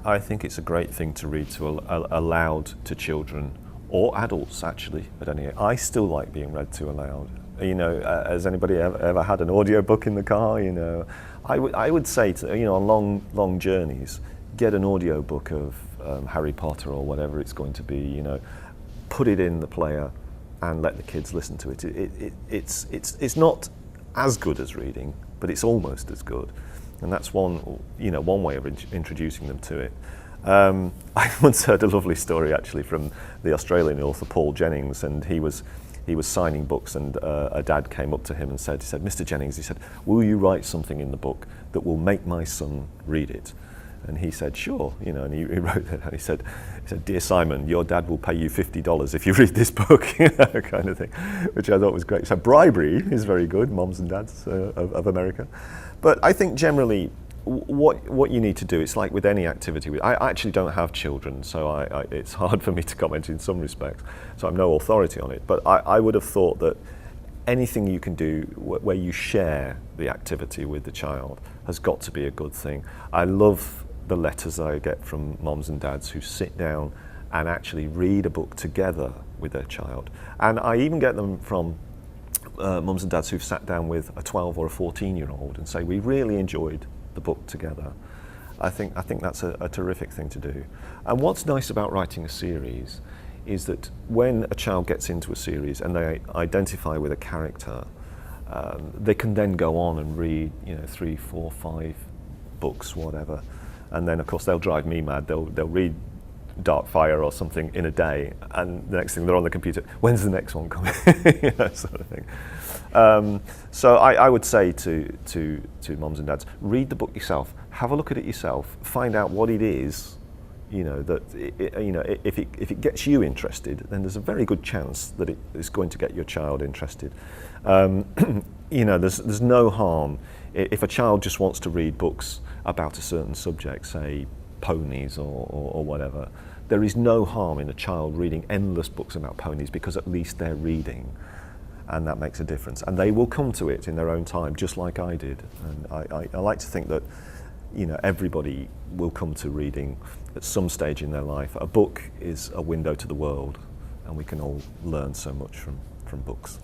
I think it's a great thing to read aloud to children or adults, actually, at any age. I still like being read to aloud. You know, has anybody ever had an audiobook in the car? You know, I would say to, you know, on long journeys, get an audiobook of Harry Potter or whatever it's going to be. You know, put it in the player and let the kids listen to it. It's not as good as reading, but it's almost as good, and that's one way of introducing them to it. I once heard a lovely story actually from the Australian author Paul Jennings, and he was signing books, and a dad came up to him and said, "Mr. Jennings," he said, "will you write something in the book that will make my son read it?" And he said, "Sure," you know, and he wrote that, and he said, "Dear Simon, your dad will pay you $50 if you read this book," you know, kind of thing, which I thought was great. So bribery is very good, moms and dads of America. But I think generally, what you need to do, it's like with any activity. I actually don't have children, so it's hard for me to comment in some respects, so I'm no authority on it. But I would have thought that anything you can do where you share the activity with the child has got to be a good thing. I love the letters I get from moms and dads who sit down and actually read a book together with their child. And I even get them from mums and dads who've sat down with a 12 or a 14-year-old and say, "We really enjoyed the book together." I think that's a terrific thing to do. And what's nice about writing a series is that when a child gets into a series and they identify with a character, they can then go on and read, you know, 3, 4, 5 books, whatever. And then of course they'll drive me mad. They'll read Darkfire or something in a day, and the next thing they're on the computer, when's the next one coming? You know, sort of thing. So I would say to moms and dads, read the book yourself, have a look at it yourself, find out what it is. You know, that if it gets you interested, then there's a very good chance that it is going to get your child interested. You know, there's no harm if a child just wants to read books about a certain subject, say ponies or whatever. There is no harm in a child reading endless books about ponies, because at least they're reading, and that makes a difference. And they will come to it in their own time, just like I did. And I like to think that, you know, everybody will come to reading at some stage in their life. A book is a window to the world, and we can all learn so much from books.